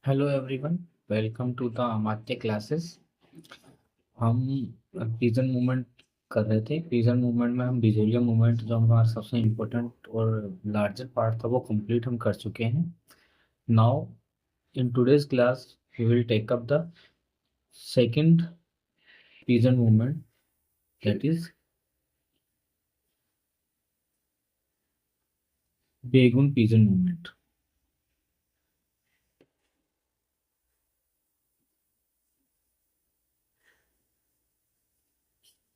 Hello everyone, welcome to the Amatya classes. हम pigeon movement कर रहे थे। पिजन मूवमेंट में हम बिजोरिया मूवमेंट, जो हमारा सबसे इम्पोर्टेंट और लार्जर पार्ट था, वो कंप्लीट हम कर चुके हैं। Now in today's class we will take up the second pigeon movement, that is बेगुन पिजन मूवमेंट।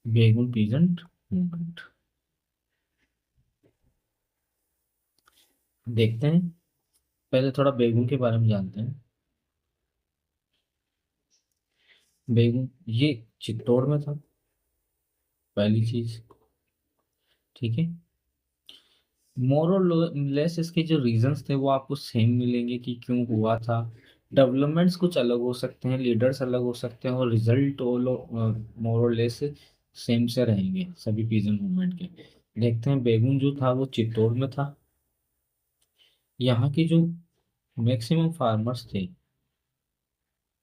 बेगुन पिजन मूवमेंट देखते हैं। पहले थोड़ा बेगुन के बारे में जानते हैं। बेगुन ये चित्तौड़ में था, पहली चीज। ठीक है। मोर और लेस इसके जो रीजंस थे वो आपको सेम मिलेंगे कि क्यों हुआ था। डेवलपमेंट्स कुछ अलग हो सकते हैं, लीडर्स अलग हो सकते हैं, और रिजल्ट वो लोग मोर और लेस सेम से रहेंगे सभी पीजन मूवमेंट के। देखते हैं। बेगुन जो था वो चित्तौड़ में था। यहाँ की जो मैक्सिमम फार्मर्स थे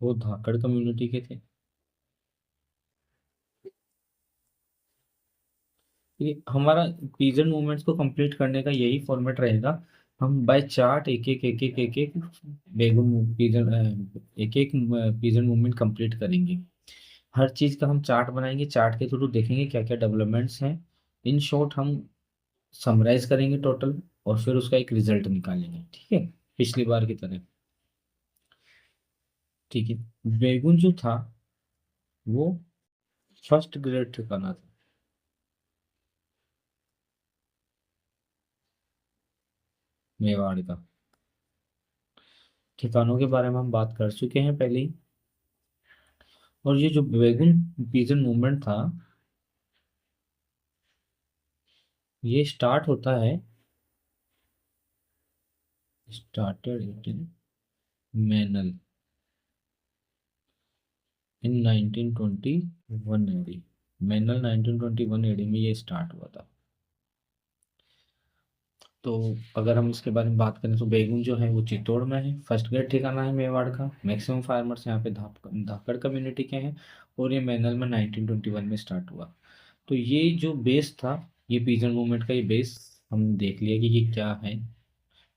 वो धाकड़ कम्युनिटी के थे। ये हमारा पीजन मूवमेंट्स को कंप्लीट करने का यही फॉर्मेट रहेगा। हम बाय चार्ट एक एक बेगुन पीजन एक एक पीजन मूवमेंट कंप्लीट करेंगे। हर चीज का हम चार्ट बनाएंगे, चार्ट के थ्रू देखेंगे क्या क्या डेवलपमेंट्स हैं। इन शॉर्ट हम समराइज करेंगे टोटल, और फिर उसका एक रिजल्ट निकालेंगे। ठीक है, पिछली बार की तरह। ठीक है। बेगुन जो था वो फर्स्ट ग्रेड ठिकाना था। मेवाड़ का ठिकानों के बारे में हम बात कर चुके हैं पहले ही। और ये जो बेगुन पिजन मूवमेंट था, ये स्टार्ट होता है, स्टार्टेड इन मैनल इन 1921 एडी। मैनल 1921 एडी में ये स्टार्ट हुआ था। तो अगर हम इसके बारे में बात करें तो बेगुन जो है वो चित्तौड़ में है, फर्स्ट ग्रेड ठिकाना है मेवाड़ का। मैक्सिमम फार्मर्स यहाँ पे धाकड़ कम्युनिटी के हैं। और ये मैनल में 1921 में स्टार्ट हुआ। तो ये जो बेस था, ये पीजन मूवमेंट का ये बेस हम देख लिया कि ये क्या है,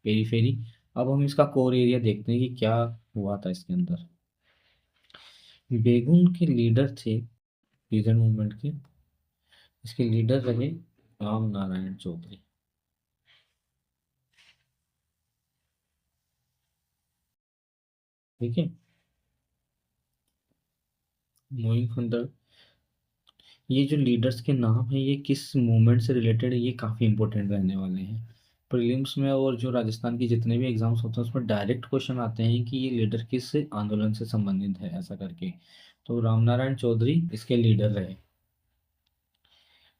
पेरीफेरी। अब हम इसका कोर एरिया देखते हैं कि क्या हुआ था इसके अंदर। बेगुन के लीडर थे पीजन मूवमेंट के। इसके लीडर रहे राम नारायण चौधरी। ठीक है। मूविंग फर्दर, ये जो लीडर्स के नाम है ये किस मूवमेंट से रिलेटेड है, ये काफ़ी इंपॉर्टेंट रहने वाले हैं प्रीलिम्स में। और जो राजस्थान की जितने भी एग्जाम्स होते हैं उसमें डायरेक्ट क्वेश्चन आते हैं कि ये लीडर किस आंदोलन से संबंधित है, ऐसा करके। तो रामनारायण चौधरी इसके लीडर रहे।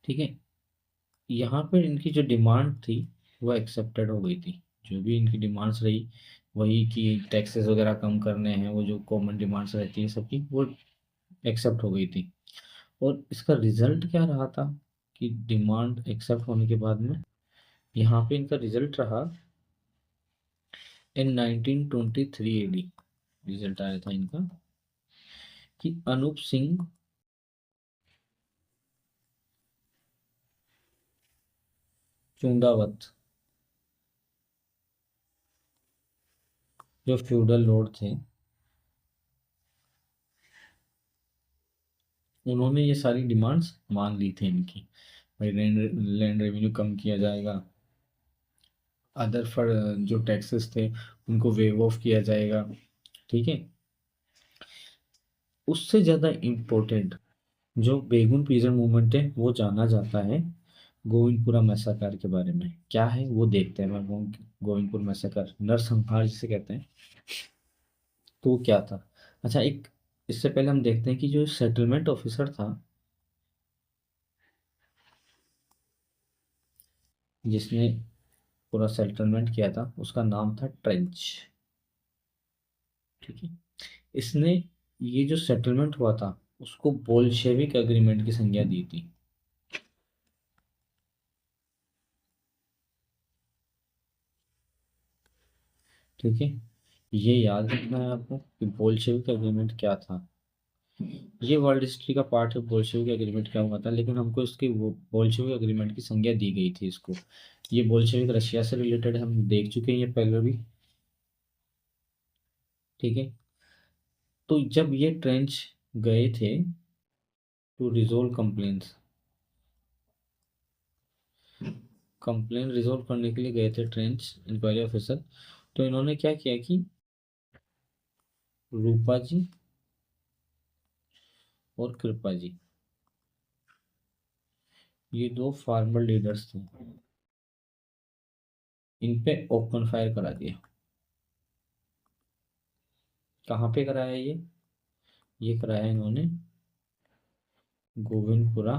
ठीक है। यहाँ पर इनकी जो डिमांड थी वो एक्सेप्टेड हो गई थी। जो भी इनकी डिमांड्स रही, वही कि टैक्सेस वगैरह कम करने हैं, वो जो कॉमन डिमांड्स रहती है सबकी, वो एक्सेप्ट हो गई थी। और इसका रिजल्ट क्या रहा था कि डिमांड एक्सेप्ट होने के बाद में यहाँ पे इनका रिजल्ट रहा इन 1923 एडी। रिजल्ट आया था इनका कि अनूप सिंह चुंडावत, जो फ्यूडल लॉर्ड थे, उन्होंने ये सारी डिमांड्स मान ली थी इनकी। भाई लैंड लैंड रेवेन्यू कम किया जाएगा, अदर फॉर जो टैक्सेस थे उनको वेव ऑफ किया जाएगा। ठीक है। उससे ज़्यादा इम्पोर्टेंट जो बेगुन पीजन मूवमेंट है वो जाना जाता है गोविंदपुरा मैसाकार के बारे में। क्या है वो देखते हैं। मैं गोविंदपुर मैसाकर, नरसंहार जिसे कहते हैं, तो वो क्या था। अच्छा, एक इससे पहले हम देखते हैं कि जो सेटलमेंट ऑफिसर था जिसने पूरा सेटलमेंट किया था, उसका नाम था ट्रेंच। ठीक है। इसने ये जो सेटलमेंट हुआ था उसको बोल्शेविक एग्रीमेंट की संज्ञा दी थी। ठीक है। ये याद रखना है आपको कि बोल्शेविक एग्रीमेंट क्या था। ये वर्ल्ड हिस्ट्री का पार्ट है, बोल्शेविक एग्रीमेंट क्या हुआ था, लेकिन हमको इसकी वो बोल्शेविक एग्रीमेंट की संज्ञा दी गई थी इसको। ये बोल्शेविक रशिया से रिलेटेड है, हम देख चुके हैं ये पहले भी। ठीक है। तो जब ये ट्रेंच गए थे to resolve complains, complain resolve करने के लिए गए थे ट्रेंच इंक्वायरी ऑफिसर, तो इन्होंने क्या किया कि रूपा जी और कृपा जी, ये दो फार्मर लीडर्स थे, इन पे ओपन फायर करा दिया। कहाँ पे कराया ये कराया इन्होंने गोविंदपुरा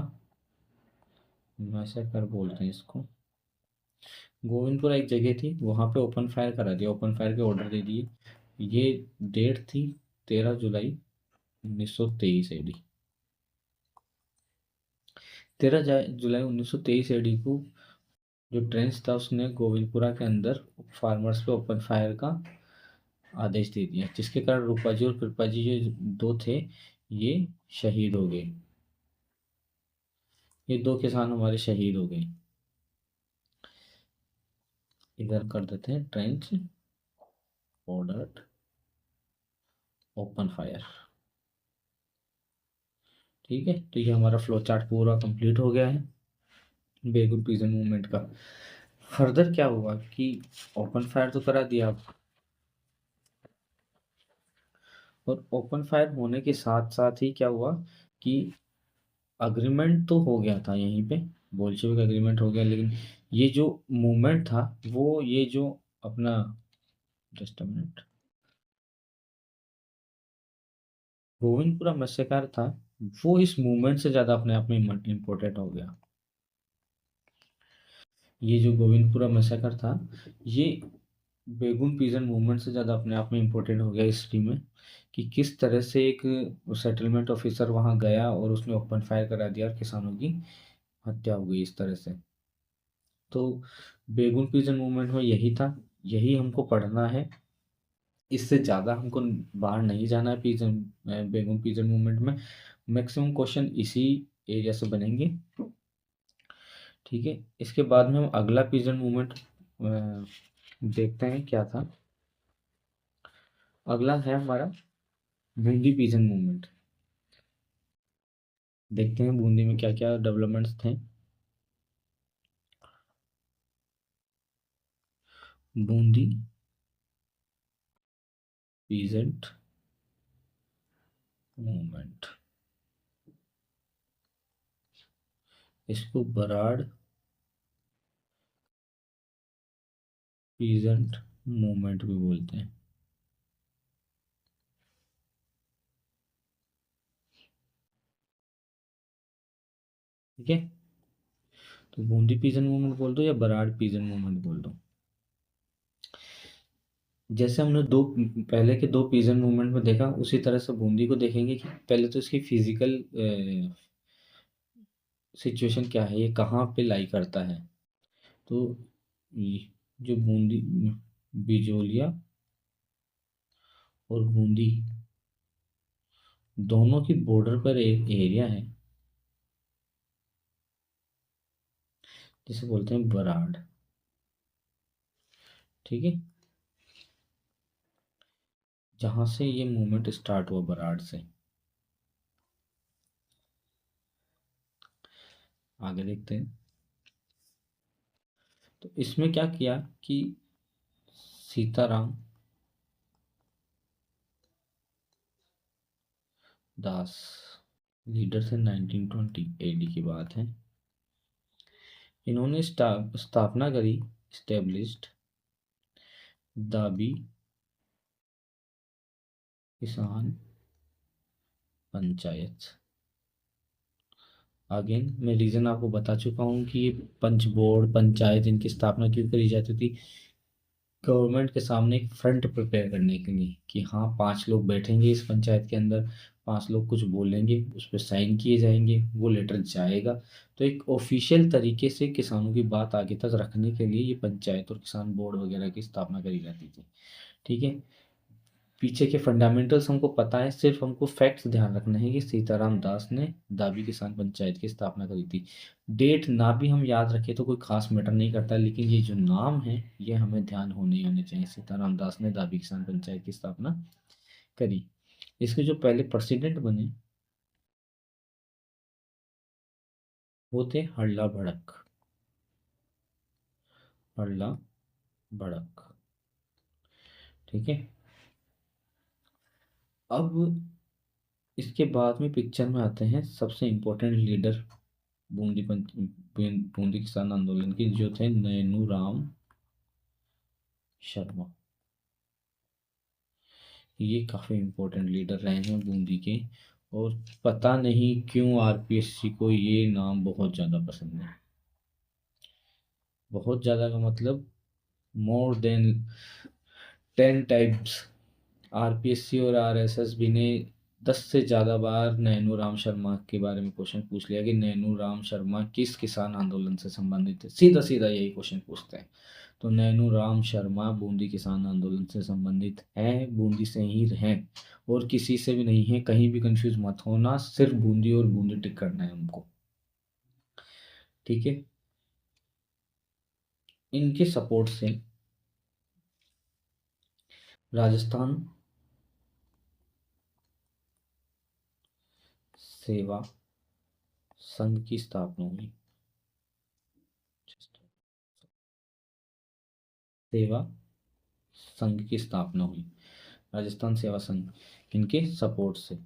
मैसेकर बोलते हैं इसको। गोविंदपुरा एक जगह थी, वहां पे ओपन फायर करा दिया, ओपन फायर के ऑर्डर दे दिए। ये डेट थी 13 जुलाई 1923 एडी। 13 जुलाई 1923 एडी को जो ट्रेंच था उसने गोविंदपुरा के अंदर फार्मर्स पे ओपन फायर का आदेश दे दिया, जिसके कारण रूपा जी और कृपा जी जो दो थे ये शहीद हो गए। ये दो किसान हमारे शहीद हो गए। इधर कर देते हैं ट्रेंच ऑर्डर्ड ओपन फायर। ठीक है, तो ये हमारा फ्लो चार्ट पूरा कंप्लीट हो गया है बेगुन पीजन मूवमेंट का। फर्दर क्या हुआ कि ओपन फायर तो करा दिया आप, और ओपन फायर होने के साथ साथ ही क्या हुआ कि अग्रीमेंट तो हो गया था यहीं पे, बोल्शेविक एग्रीमेंट हो गया, लेकिन ये जो मूवमेंट था वो ये जो अपना, जस्ट अ मिनट, गोविंदपुरा मत्स्यकार था, वो इस मूवमेंट से ज़्यादा अपने आप में इम्पोर्टेंट हो गया। ये जो गोविंदपुरा मैसेकर था ये बेगुन पीजन मूवमेंट से ज़्यादा अपने आप में इम्पोर्टेंट हो गया हिस्ट्री में, कि किस तरह से एक सेटलमेंट ऑफिसर वहाँ गया और उसने ओपन फायर करा दिया और किसानों की हत्या हो गई इस तरह से। तो बेगुन पीजन मूवमेंट में यही था, यही हमको पढ़ना है, इससे ज़्यादा हमको बाहर नहीं जाना है पीजन बेगुन पीजन मूवमेंट में। मैक्सिमम क्वेश्चन इसी एरिया से बनेंगे। ठीक है, इसके बाद में हम अगला पिजन मूवमेंट देखते हैं क्या था। अगला है हमारा बूंदी पिजन मूवमेंट। देखते हैं बूंदी में क्या क्या डेवलपमेंट्स थे। बूंदी पीजेंट मूवमेंट, इसको बराड़ पीजेंट मूवमेंट भी बोलते हैं। ठीक है, तो बूंदी पीजन मूवमेंट बोल दो या बराड़ पीजन मूवमेंट बोल दो। जैसे हमने दो पहले के दो पिजन मूवमेंट में देखा, उसी तरह से बूंदी को देखेंगे कि पहले तो इसकी फिजिकल सिचुएशन क्या है, ये कहाँ पे लाई करता है। तो ये जो बूंदी बिजोलिया और बूंदी दोनों की बॉर्डर पर एक एरिया है जिसे बोलते हैं बराड़। ठीक है, जहां से ये मूवमेंट स्टार्ट हुआ बराड़ से। आगे देखते हैं। तो इसमें क्या किया कि सीताराम दास लीडर से 1920 एडी की बात है, इन्होंने स्थापना करी, स्टेब्लिश्ड दाबी किसान पंचायत। अगेन मैं रीजन आपको बता चुका हूँ कि ये पंच बोर्ड पंचायत इनकी स्थापना क्यों करी जाती थी। गवर्नमेंट के सामने एक फ्रंट प्रिपेयर करने के लिए कि हाँ 5 लोग बैठेंगे इस पंचायत के अंदर, 5 लोग कुछ बोलेंगे, उस पर साइन किए जाएंगे, वो लेटर जाएगा। तो एक ऑफिशियल तरीके से किसानों की बात आगे तक रखने के लिए ये पंचायत और किसान बोर्ड वगैरह की स्थापना करी जाती थी। ठीक है, पीछे के फंडामेंटल्स हमको पता है, सिर्फ हमको फैक्ट्स ध्यान रखना है कि सीताराम दास ने दाबी किसान पंचायत की स्थापना करी थी। डेट ना भी हम याद रखें तो कोई खास मैटर नहीं करता, लेकिन ये जो नाम है ये हमें ध्यान होने ही होने चाहिए। सीताराम दास ने दाबी किसान पंचायत की स्थापना करी। इसके जो पहले प्रेसिडेंट बने वो थे हल्ला भड़क। हल्ला भड़क। ठीक है। अब इसके बाद में पिक्चर में आते हैं सबसे इम्पोर्टेंट लीडर बूंदी किसान आंदोलन के, जो थे नैनू राम शर्मा। ये काफ़ी इम्पोर्टेंट लीडर रहे हैं बूंदी के, और पता नहीं क्यों आरपीएससी को ये नाम बहुत ज़्यादा पसंद है। बहुत ज़्यादा का मतलब मोर देन 10 टाइम्स। आरपीएससी और आरएसएस भी ने 10 से ज़्यादा बार नैनू राम शर्मा के बारे में क्वेश्चन पूछ लिया कि नैनू राम शर्मा किस किसान आंदोलन से संबंधित है। सीधा सीधा यही क्वेश्चन पूछते हैं। तो नैनू राम शर्मा बूंदी किसान आंदोलन से संबंधित हैं, बूंदी से ही हैं, और किसी से भी नहीं है। कहीं भी कंफ्यूज मत होना, सिर्फ बूंदी और बूंदी टिक करना है हमको। ठीक है। इनके सपोर्ट से राजस्थान सेवा संघ की स्थापना हुई। सेवा संघ की स्थापना हुई, राजस्थान सेवा संघ, इनके सपोर्ट से।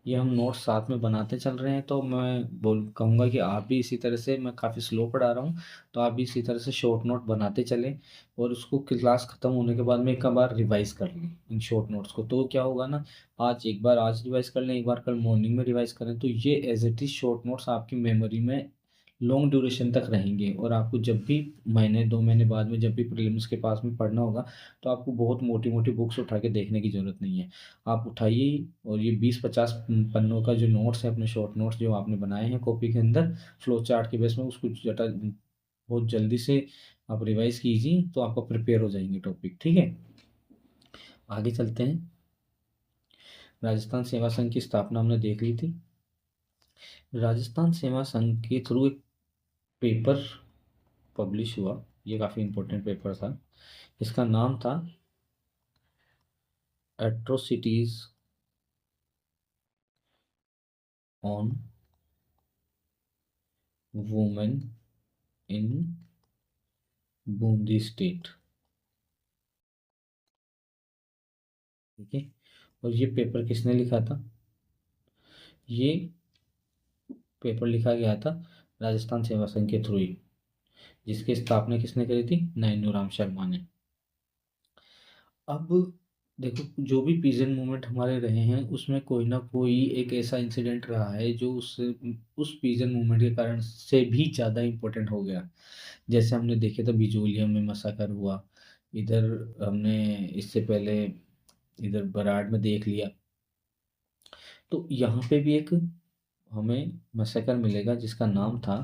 ये हम नोट्स साथ में बनाते चल रहे हैं, तो मैं बोल कहूँगा कि आप भी इसी तरह से, मैं काफ़ी स्लो पढ़ा रहा हूँ, तो आप भी इसी तरह से शॉर्ट नोट बनाते चलें, और उसको क्लास ख़त्म होने के बाद में एक बार रिवाइज कर लें इन शॉर्ट नोट्स को। तो क्या होगा ना, आज एक बार आज रिवाइज कर लें, एक बार कल मॉर्निंग में रिवाइज करें, तो ये as it is short notes आपकी मेमोरी में लॉन्ग ड्यूरेशन तक रहेंगे। और आपको जब भी महीने 2 महीने बाद में जब भी प्रीलिम्स के पास में पढ़ना होगा, तो आपको बहुत मोटी मोटी बुक्स उठा के देखने की ज़रूरत नहीं है। आप उठाइए, और ये 20-50 पन्नों का जो नोट्स है, अपने शॉर्ट नोट्स जो आपने बनाए हैं कॉपी के अंदर, फ्लो चार्ट के बेस में उसको जटा बहुत जल्दी से आप रिवाइज कीजिए, तो आपका प्रिपेयर हो जाएंगे टॉपिक। ठीक है। आगे चलते हैं। राजस्थान सेवा संघ की स्थापना हमने देख ली थी। राजस्थान सेवा संघ के थ्रू एक पेपर पब्लिश हुआ। ये काफ़ी इम्पोर्टेंट पेपर था। इसका नाम था atrocities on women in Bundi state. ठीक है। और ये पेपर किसने लिखा था? ये पेपर लिखा गया था राजस्थान सेवा संघ के थ्रू ही, जिसकी स्थापना किसने करी थी? नैनू राम शर्मा ने। अब देखो, जो भी पीजन मूवमेंट हमारे रहे हैं उसमें कोई ना कोई एक ऐसा इंसिडेंट रहा है जो उस पीजन मूवमेंट के कारण से भी ज़्यादा इम्पोर्टेंट हो गया। जैसे हमने देखे तो बिजोलिया में मसाकर हुआ, इधर हमने इससे पहले इधर बराड़ में देख लिया। तो यहाँ पे भी एक हमें मसाकर मिलेगा जिसका नाम था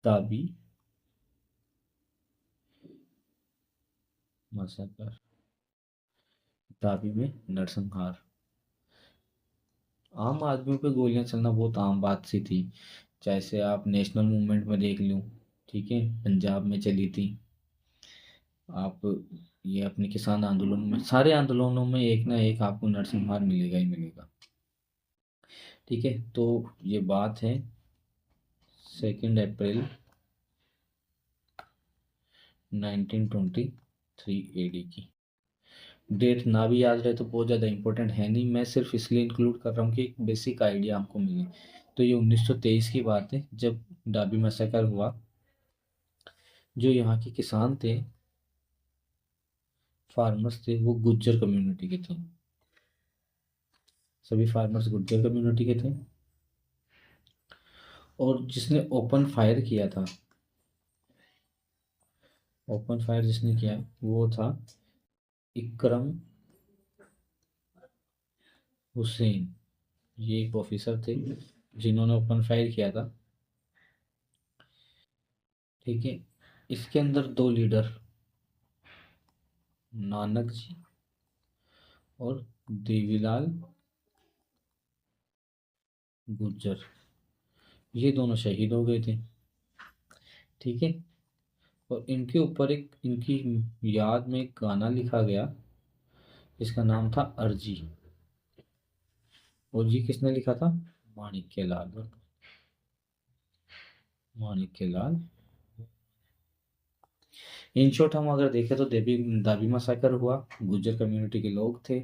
ताबी मसाकर। ताबी में नरसंहार। आम आदमियों पे गोलियां चलना बहुत आम बात सी थी। जैसे आप नेशनल मूवमेंट में देख लो, ठीक है, पंजाब में चली थी। आप ये अपने किसान आंदोलन में, सारे आंदोलनों में एक ना एक आपको नरसंहार मिलेगा ही मिलेगा। ठीक है। तो ये बात है 2 अप्रैल 1923 AD की। डेट ना भी याद रहे तो बहुत ज़्यादा इंपॉर्टेंट है नहीं, मैं सिर्फ इसलिए इंक्लूड कर रहा हूँ कि एक बेसिक आइडिया आपको मिले। तो ये 1923 की बात है, जब डाबी मैसेकर हुआ। जो यहाँ के किसान थे, फार्मर्स थे, वो गुज्जर कम्युनिटी के थे। सभी फार्मर्स गुज्जर कम्युनिटी के थे। और जिसने ओपन फायर किया था, ओपन फायर जिसने किया वो था इकरम हुसैन। ये एक ऑफिसर थे जिन्होंने ओपन फायर किया था। ठीक है। इसके अंदर दो लीडर, नानक जी और देवीलाल गुर्जर, ये दोनों शहीद हो गए थे। ठीक है। और इनके ऊपर एक, इनकी याद में एक गाना लिखा गया, इसका नाम था अर्जी। और ये किसने लिखा था? माणिक्यलाल। माणिक्यलाल। इन शॉर्ट हम अगर देखें तो देवी दाबी मसाकर हुआ, गुर्जर कम्युनिटी के लोग थे,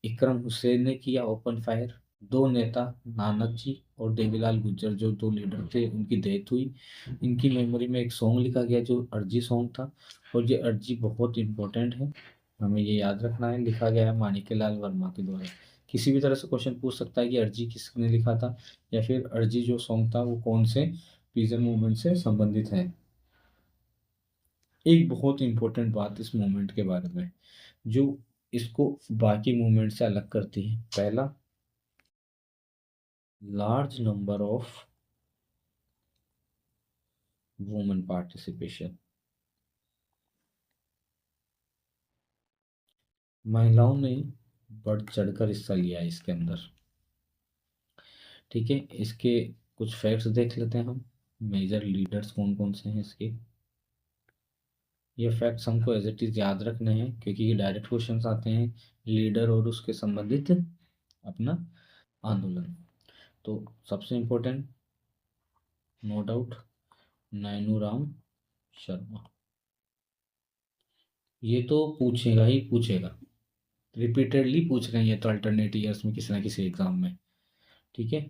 इकरम हुसैन ने किया ओपन फायर, दो नेता नानक जी और देवीलाल गुर्जर जो दो लीडर थे उनकी डेथ हुई। इनकी मेमोरी में एक सॉन्ग लिखा गया जो अर्जी सॉन्ग था। और ये अर्जी बहुत इंपॉर्टेंट है, हमें ये याद रखना है, लिखा गया है माणिक्यलाल वर्मा के द्वारा। किसी भी तरह से क्वेश्चन पूछ सकता है कि अर्जी किसने लिखा था, या फिर अर्जी जो सॉन्ग था वो कौन से पीजन मूवमेंट से संबंधित है। एक बहुत इंपॉर्टेंट बात इस मूवमेंट के बारे में जो इसको बाकी मूवमेंट से अलग करती है, पहला, large number of women participation. महिलाओं ने बढ़ चढ़कर हिस्सा लिया है इसके अंदर। ठीक है, इसके कुछ फैक्ट्स देख लेते हैं हम, मेजर लीडर्स कौन कौन से हैं इसके। ये फैक्ट्स हमको एज इट इज याद रखने हैं क्योंकि ये डायरेक्ट क्वेश्चंस आते हैं, लीडर और उसके संबंधित अपना आंदोलन। तो सबसे important, no doubt, Nainuram Sharma. ये तो पूछेगा ही पूछेगा, रिपीटेडली पूछ रहे हैं ये तो अल्टरनेट ईयर्स में किसी ना किसी एग्जाम में। ठीक है।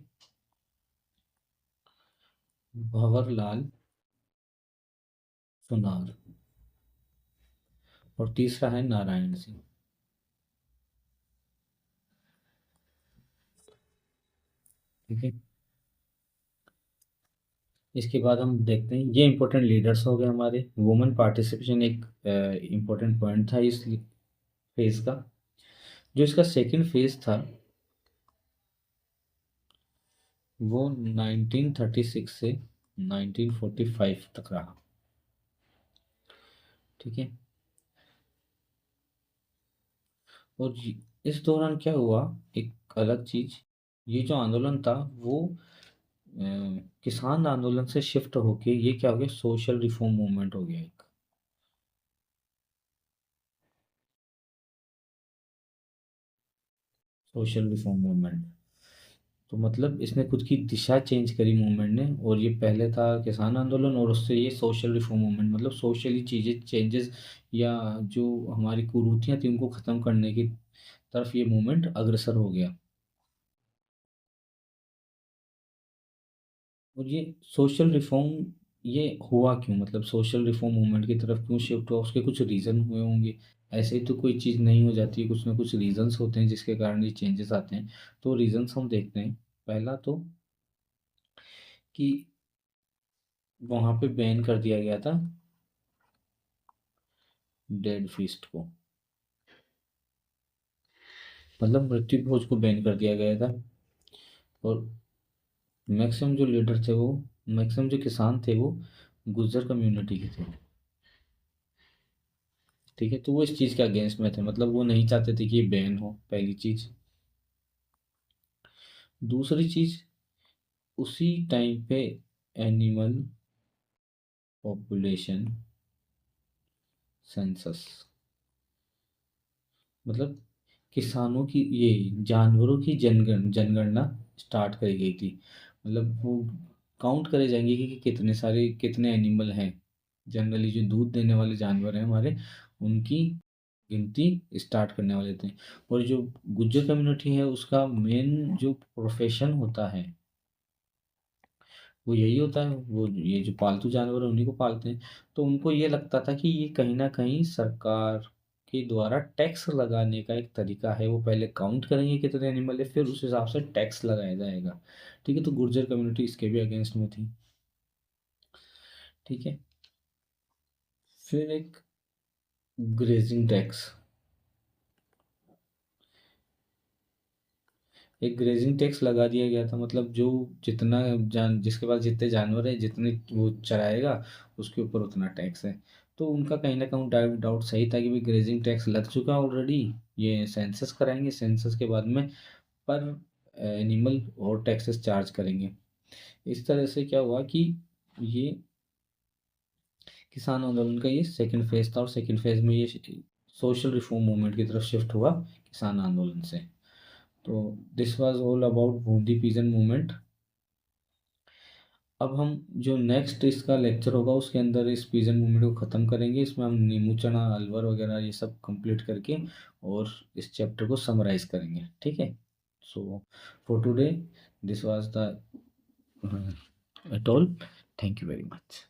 भंवरलाल सुनार। और तीसरा है नारायण सिंह। ठीक है। इसके बाद हम देखते हैं, ये इंपॉर्टेंट लीडर्स हो गए हमारे। वुमेन पार्टिसिपेशन एक इंपॉर्टेंट पॉइंट था इस फेज का। जो इसका सेकंड फेज था वो 1936 से 1945 तक रहा। ठीक है। और इस दौरान क्या हुआ, एक अलग चीज, ये जो आंदोलन था वो अ, किसान आंदोलन से शिफ्ट होके ये क्या हो गया, सोशल रिफॉर्म मूवमेंट हो गया एक। सोशल रिफॉर्म मूवमेंट, तो मतलब इसने खुद की दिशा चेंज करी मूवमेंट ने। और ये पहले था किसान आंदोलन और उससे ये सोशल रिफॉर्म मूवमेंट, मतलब सोशली चीज़ें चेंजेस या जो हमारी कुरीतियाँ थी उनको ख़त्म करने की तरफ ये मूवमेंट अग्रसर हो गया। और ये सोशल रिफॉर्म ये हुआ क्यों, मतलब सोशल रिफॉर्म मूवमेंट की तरफ क्यों शिफ्ट हुआ, उसके कुछ रीज़न हुए होंगे। ऐसे ही तो कोई चीज़ नहीं हो जाती है, कुछ ना कुछ रीजंस होते हैं जिसके कारण ये चेंजेस आते हैं। तो रीजंस हम देखते हैं। पहला तो कि वहाँ पे बैन कर दिया गया था डेड फीस्ट को, मतलब मृत्यु भोज को बैन कर दिया गया था। और मैक्सिमम जो लीडर थे वो, मैक्सिमम जो किसान थे वो गुर्जर कम्युनिटी के थे। ठीक है, तो वो इस चीज़ के अगेंस्ट में थे, मतलब वो नहीं चाहते थे कि ये बैन हो, पहली चीज़। दूसरी चीज़, उसी टाइम पे एनिमल पॉपुलेशन सेंसस, मतलब किसानों की ये जानवरों की जनगणना स्टार्ट करी गई थी। मतलब वो काउंट करे जाएंगे कि कितने सारे कितने एनिमल हैं, जनरली जो दूध देने वाले जानवर हैं हमारे, उनकी गिनती स्टार्ट करने वाले थे। और जो गुज्जर कम्युनिटी है उसका मेन जो प्रोफेशन होता है वो यही होता है, वो ये जो पालतू जानवर है उन्हीं को पालते हैं। तो उनको ये लगता था कि ये कहीं ना कहीं सरकार के द्वारा टैक्स लगाने का एक तरीका है। वो पहले काउंट करेंगे कितने एनिमल है, फिर उस हिसाब से टैक्स लगाया जाएगा। ठीक है, तो गुर्जर कम्युनिटी इसके भी अगेंस्ट में थी। ठीक है। फिर एक ग्रेजिंग टैक्स, एक ग्रेजिंग टैक्स लगा दिया गया था, मतलब जो जितना जिसके पास जितने जानवर है, जितने वो चराएगा, उसके ऊपर उतना टैक्स है। तो उनका कहीं ना कहीं डाउट सही था कि भाई ग्रेजिंग टैक्स लग चुका ऑलरेडी, ये सेंसस कराएंगे, सेंसस के बाद में पर एनिमल और टैक्सेस चार्ज करेंगे। इस तरह से क्या हुआ कि ये किसान आंदोलन का ये सेकंड फेज था, और सेकंड फेज में ये सोशल रिफॉर्म मूवमेंट की तरफ शिफ्ट हुआ किसान आंदोलन से। तो this was all about Bundi pigeon movement. अब हम जो नेक्स्ट इसका लेक्चर होगा उसके अंदर इस पिजन मूवमेंट को ख़त्म करेंगे, इसमें हम नीमू चना अलवर वगैरह ये सब कंप्लीट करके और इस चैप्टर को समराइज करेंगे, ठीक है। So for today this was the at all, thank you very much.